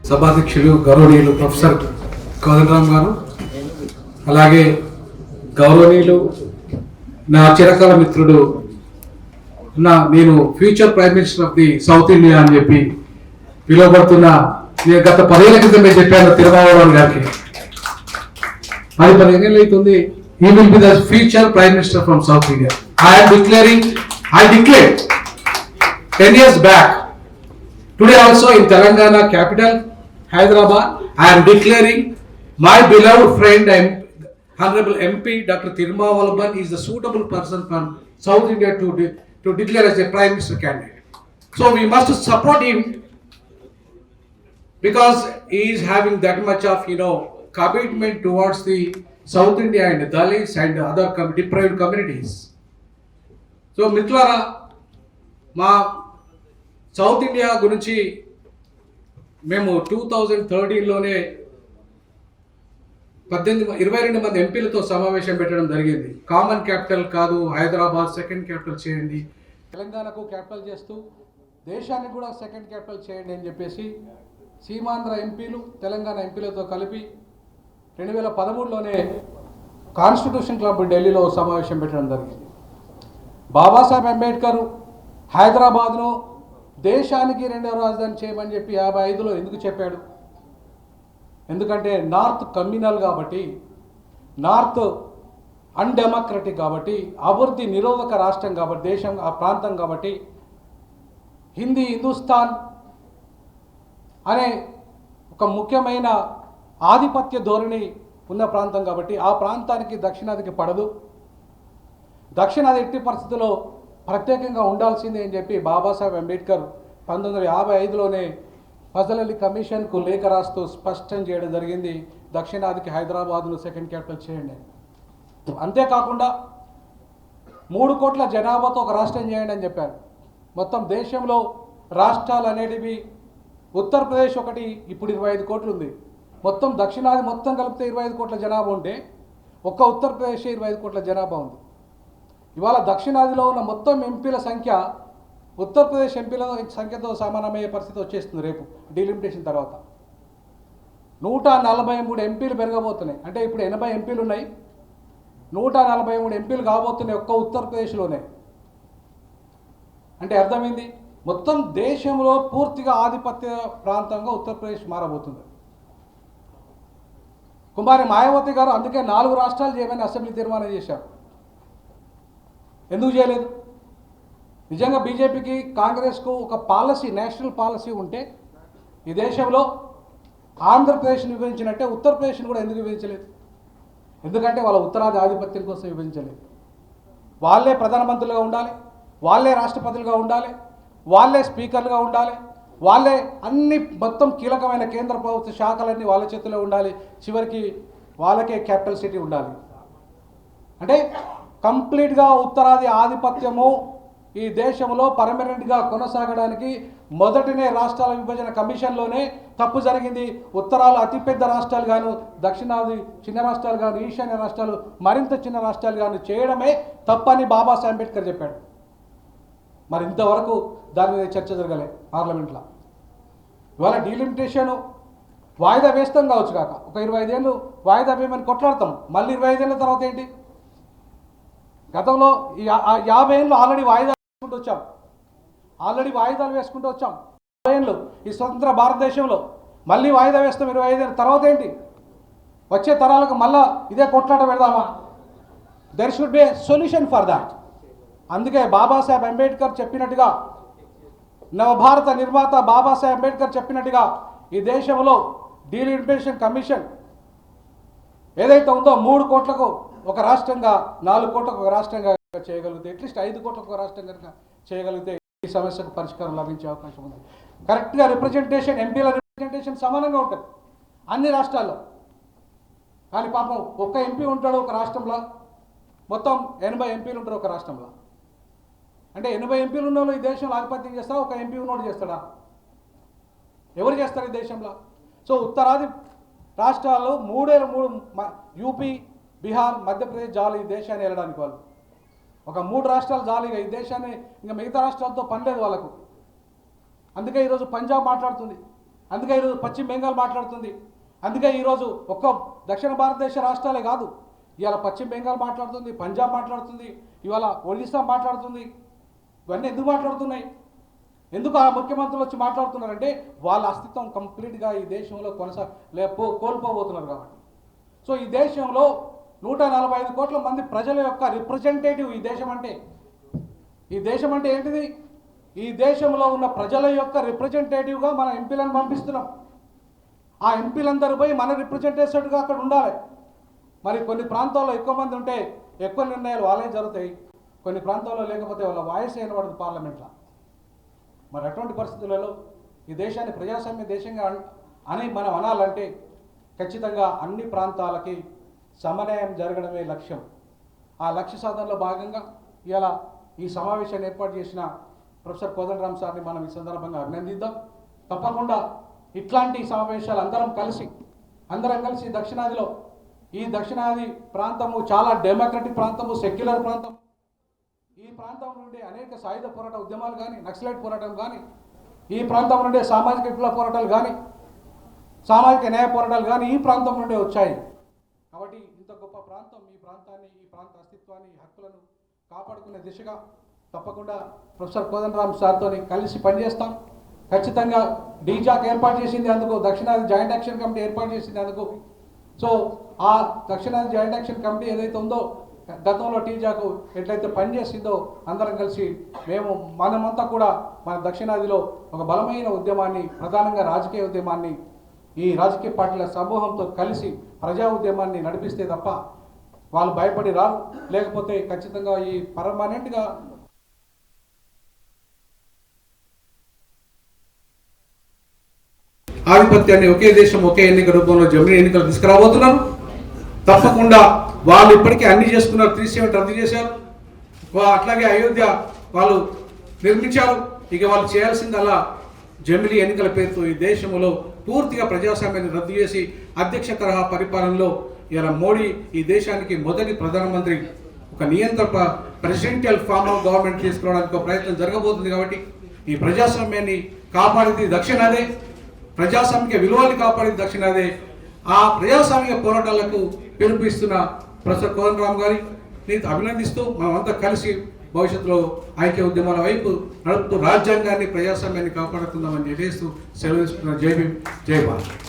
సభాధ్యక్షులు గౌరవనీయులు ప్రొఫెసర్ కోదండరామ్ గారు, అలాగే గౌరవనీయులు నా చిరకాల మిత్రుడు నేను future prime minister of the south India అని చెప్పి పిలువబడుతున్న, నేను గత 10 ఏళ్ల క్రితమే చెప్పాను తిరుమావళవన్ గారికి. అది 15 ఏళ్ళు అవుతుంది. He will be the future prime minister from South India. I declared 10 years back. Today also in Telangana capital, Hyderabad, I am declaring my beloved friend and Honorable MP Dr. Tirumavalaban is the suitable person from South India to declare as a prime minister candidate. So we must support him because he is having that much of commitment towards the South India and Dalits and other deprived communities. So మిత్రులారా, మా south India గురించి మేము 2013లోనే 22 మంది ఎంపీలతో సమావేశం పెట్టడం జరిగింది. Common capital కాదు, Hyderabad second capital చేయండి, తెలంగాణకు క్యాపిటల్ చేస్తూ దేశానికి కూడా సెకండ్ క్యాపిటల్ చేయండి అని చెప్పేసి సీమాంధ్ర ఎంపీలు తెలంగాణ ఎంపీలతో కలిపి 2013లోనే కాన్స్టిట్యూషన్ క్లబ్ ఢిల్లీలో సమావేశం పెట్టడం జరిగింది. బాబాసాహెబ్ అంబేద్కర్ హైదరాబాద్ను దేశానికి 2వ రాజధాని చేయమని చెప్పి 55లో ఎందుకు చెప్పాడు? ఎందుకంటే నార్త్ కమ్యూనల్ కాబట్టి, నార్త్ అన్డెమోక్రటిక్ కాబట్టి, అభివృద్ధి నిరోధక రాష్ట్రం కాబట్టి, దేశం ఆ ప్రాంతం కాబట్టి, హిందుస్థాన్ అనే ఒక ముఖ్యమైన ఆధిపత్య ధోరణి ఉన్న ప్రాంతం కాబట్టి ఆ ప్రాంతానికి దక్షిణాదికి పడదు, దక్షిణాది ఎట్టి పరిస్థితుల్లో ప్రత్యేకంగా ఉండాల్సిందే అని చెప్పి బాబాసాహెబ్ అంబేద్కర్ 1955లోనే ఫజల్ అలీ కమిషన్కు లేఖ రాస్తూ స్పష్టం చేయడం జరిగింది, దక్షిణాదికి హైదరాబాద్ను సెకండ్ క్యాపిటల్ చేయండి. అంతేకాకుండా 3 కోట్ల జనాభాతో ఒక రాష్ట్రం చేయండి అని చెప్పారు. మొత్తం దేశంలో రాష్ట్రాలు అనేటివి ఉత్తరప్రదేశ్ ఒకటి ఇప్పుడు 25 కోట్లు ఉంది. మొత్తం దక్షిణాది మొత్తం కలిపితే 25 కోట్ల జనాభా ఉంటే ఒక్క ఉత్తరప్రదేశ్ 25 కోట్ల జనాభా ఉంది. ఇవాళ దక్షిణాదిలో ఉన్న మొత్తం ఎంపీల సంఖ్య ఉత్తరప్రదేశ్ ఎంపీల సంఖ్యతో సమానమయ్యే పరిస్థితి వచ్చేస్తుంది రేపు డీలిమిటేషన్ తర్వాత. 143 ఎంపీలు పెరగబోతున్నాయి. అంటే ఇప్పుడు 80 ఎంపీలు ఉన్నాయి, 143 ఎంపీలు కాబోతున్నాయి ఒక్క ఉత్తరప్రదేశ్లోనే. అంటే అర్థమైంది, మొత్తం దేశంలో పూర్తిగా ఆధిపత్య ప్రాంతంగా ఉత్తరప్రదేశ్ మారబోతుంది. కుమారి మాయావతి గారు అందుకే 4 రాష్ట్రాలు చేయమని అసెంబ్లీ తీర్మానం చేశారు. ఎందుకు చేయలేదు? నిజంగా బీజేపీకి కాంగ్రెస్కు ఒక పాలసీ, నేషనల్ పాలసీ ఉంటే ఈ దేశంలో ఆంధ్రప్రదేశ్ని విభజించినట్టే ఉత్తరప్రదేశ్ని కూడా ఎందుకు విభజించలేదు? ఎందుకంటే వాళ్ళ ఉత్తరాది ఆధిపత్యం కోసం విభజించలేదు. వాళ్ళే ప్రధానమంత్రులుగా ఉండాలి, వాళ్ళే రాష్ట్రపతులుగా ఉండాలి, వాళ్ళే స్పీకర్లుగా ఉండాలి, వాళ్ళే అన్ని మొత్తం కీలకమైన కేంద్ర ప్రభుత్వ శాఖలన్నీ వాళ్ళ చేతిలో ఉండాలి, చివరికి వాళ్ళకే క్యాపిటల్ సిటీ ఉండాలి. అంటే కంప్లీట్గా ఉత్తరాది ఆధిపత్యము ఈ దేశంలో పర్మనెంట్గా కొనసాగడానికి మొదటినే రాష్ట్రాల విభజన కమిషన్లోనే తప్పు జరిగింది. ఉత్తరాలు అతిపెద్ద రాష్ట్రాలు గాను, దక్షిణాది చిన్న రాష్ట్రాలు గాను, ఈశాన్య రాష్ట్రాలు మరింత చిన్న రాష్ట్రాలు గాను చేయడమే తప్పని బాబాసాహెబ్ అంబేద్కర్ చెప్పాడు. మరి ఇంతవరకు దాని మీద చర్చ జరగలే పార్లమెంట్లో. ఇవాళ డీలిమిటేషన్ వాయిదా వేస్తాం కావచ్చు కాక, ఒక 25 ఏళ్ళు వాయిదా వేయమని కొట్లాడతాం, మళ్ళీ 25 ఏళ్ళ తర్వాత ఏంటి? గతంలో 50 ఏళ్ళు ఆల్రెడీ వాయిదా వేసుకుంటూ వచ్చాం, ఆల్రెడీ వాయిదాలు వేసుకుంటూ వచ్చాం. 50 ఏళ్ళు ఈ స్వతంత్ర భారతదేశంలో మళ్ళీ వాయిదా వేస్తాం 25 ఏళ్ళ తర్వాత ఏంటి? వచ్చే తరాలకు మళ్ళా ఇదే కొట్లాట పెడదామా? There should be a solution for that. అందుకే బాబాసాహెబ్ అంబేద్కర్ చెప్పినట్టుగా, నవభారత నిర్మాత బాబాసాహెబ్ అంబేద్కర్ చెప్పినట్టుగా ఈ దేశంలో డీలిమిటేషన్ కమిషన్ ఏదైతే ఉందో 3 కోట్లకు ఒక రాష్ట్రంగా, 4 కోట్లకు ఒక రాష్ట్రంగా చేయగలిగితే, అట్లీస్ట్ 5 కోట్లకు ఒక రాష్ట్రం కనుక చేయగలిగితే ఈ సమస్యకు పరిష్కారం లభించే అవకాశం ఉంది. కరెక్ట్గా రిప్రజెంటేషన్, ఎంపీల రిప్రజెంటేషన్ సమానంగా ఉంటుంది అన్ని రాష్ట్రాల్లో. కానీ పాపం ఒక్క ఎంపీ ఉంటాడు ఒక రాష్ట్రంలో, మొత్తం 80 ఎంపీలు ఉంటారు ఒక రాష్ట్రంలో. అంటే 80 ఎంపీలు ఉన్న వాళ్ళు ఈ దేశంలో ఆధిపత్యం చేస్తారా? ఒక ఎంపీ ఉన్నోడు చేస్తాడా? ఎవరు చేస్తారు ఈ దేశంలో? సో ఉత్తరాది రాష్ట్రాల్లో 3 యూపీ, బీహార్, మధ్యప్రదేశ్ జాలి ఈ దేశాన్ని వెళ్ళడానికి వాళ్ళు. ఒక 3 రాష్ట్రాలు జాలీగా ఈ దేశాన్ని, ఇంకా మిగతా రాష్ట్రాలతో పనిలేదు వాళ్ళకు. అందుకే ఈరోజు పంజాబ్ మాట్లాడుతుంది, అందుకే ఈరోజు పశ్చిమ బెంగాల్ మాట్లాడుతుంది. అందుకే ఈరోజు ఒక్క దక్షిణ భారతదేశ రాష్ట్రాలే కాదు, ఇవాళ పశ్చిమ బెంగాల్ మాట్లాడుతుంది, పంజాబ్ మాట్లాడుతుంది, ఇవాళ ఒడిశా మాట్లాడుతుంది. ఇవన్నీ ఎందుకు మాట్లాడుతున్నాయి? ఎందుకు ఆ ముఖ్యమంత్రులు వచ్చి మాట్లాడుతున్నారంటే వాళ్ళ అస్తిత్వం కంప్లీట్గా ఈ దేశంలో కోల్పోబోతున్నారు కాబట్టి. సో ఈ దేశంలో 145 కోట్ల మంది ప్రజల యొక్క రిప్రజెంటేటివ్ ఈ దేశం అంటే. ఈ దేశం అంటే ఏంటిది? ఈ దేశంలో ఉన్న ప్రజల యొక్క రిప్రజెంటేటివ్గా మన ఎంపీలను పంపిస్తున్నాం. ఆ ఎంపీలందరూ పోయి మన రిప్రజెంటేటివ్గా అక్కడ ఉండాలి. మరి కొన్ని ప్రాంతాల్లో ఎక్కువ మంది ఉంటే ఎక్కువ నిర్ణయాలు వాళ్ళే జరుగుతాయి, కొన్ని ప్రాంతాల్లో లేకపోతే వాళ్ళ వాయిస్ వినబడదు పార్లమెంట్లో. మరి అటువంటి పరిస్థితులలో ఈ దేశాన్ని ప్రజాస్వామ్య దేశంగా అని మనం అనాలంటే ఖచ్చితంగా అన్ని ప్రాంతాలకి సమన్వయం జరగడమే లక్ష్యం. ఆ లక్ష్య సాధనలో భాగంగా ఇలా ఈ సమావేశాన్ని ఏర్పాటు చేసిన ప్రొఫెసర్ కోదండరామ్ సార్ని మనం ఈ సందర్భంగా అభినందిద్దాం. తప్పకుండా ఇట్లాంటి సమావేశాలు అందరం కలిసి దక్షిణాదిలో, ఈ దక్షిణాది ప్రాంతము చాలా డెమోక్రటిక్ ప్రాంతము, సెక్యులర్ ప్రాంతం. ఈ ప్రాంతం నుండి అనేక సాయుధ పోరాట ఉద్యమాలు కానీ, నక్సలైట్ పోరాటం కానీ, ఈ ప్రాంతం నుండే సామాజిక విప్లవ పోరాటాలు కానీ, సామాజిక న్యాయ పోరాటాలు కానీ ఈ ప్రాంతం నుండే వచ్చాయి. కాబట్టి ఇంత గొప్ప ప్రాంతం, ఈ ప్రాంతాన్ని, ఈ ప్రాంత అస్తిత్వాన్ని, హక్కులను కాపాడుకునే దిశగా తప్పకుండా ప్రొఫెసర్ కోదండరామ్ సార్తో కలిసి పనిచేస్తాం. ఖచ్చితంగా డీజాక్ ఏర్పాటు చేసింది అందుకు, దక్షిణాది జాయింట్ యాక్షన్ కమిటీ ఏర్పాటు చేసింది అందుకు. సో ఆ దక్షిణాది జాయింట్ యాక్షన్ కమిటీ ఏదైతే ఉందో, గతంలో టీజాకు ఎట్లయితే పనిచేసిందో అందరం కలిసి మనమంతా కూడా మన దక్షిణాదిలో ఒక బలమైన ఉద్యమాన్ని, ప్రధానంగా రాజకీయ ఉద్యమాన్ని, ఈ రాజకీయ పార్టీల సమూహంతో కలిసి ప్రజా ఉద్యమాన్ని నడిపిస్తే తప్ప వాళ్ళు భయపడి రారు. లేకపోతే ఖచ్చితంగా ఈ పర్మనెంట్గా ఆధిపత్యాన్ని ఒకే దేశం ఒకే ఎన్నిక రూపంలో జమిలీ ఎన్నికలు తీసుకురాబోతున్నారు. తప్పకుండా వాళ్ళు ఇప్పటికే అన్ని చేసుకున్నారు. 370 రద్దు చేశారు. అట్లాగే అయోధ్య వాళ్ళు నిర్మించారు. ఇక వాళ్ళు చేయాల్సింది అలా జమిలీ ఎన్నికల పేరుతో ఈ దేశంలో పూర్తిగా ప్రజాస్వామ్యాన్ని రద్దు చేసి అధ్యక్ష తరహా పరిపాలనలో ఇలా మోడీ ఈ దేశానికి మొదటి ప్రధానమంత్రి ఒక నియంత్రణ ప్రెసిడెంటియల్ ఫార్మ్ ఆఫ్ గవర్నమెంట్ తీసుకురావడానికి ఒక ప్రయత్నం జరగబోతుంది. కాబట్టి ఈ ప్రజాస్వామ్యాన్ని కాపాడేది దక్షిణాదే, ప్రజాస్వామిక విలువల్ని కాపాడేది దక్షిణాదే. ఆ ప్రజాస్వామిక పోరాటాలకు పిలుపునిస్తున్న ప్రొఫెసర్ కోదండరామ్ గారిని అభినందిస్తూ మనమంతా కలిసి భవిష్యత్తులో ఐక్య ఉద్యమాల వైపు నడుపుతూ రాజ్యాంగాన్ని, ప్రజాస్వామ్యాన్ని కాపాడుకుందామని తెలియజేస్తూ సెలవు తీసుకున్న. జై భీమ్, జై భారత్.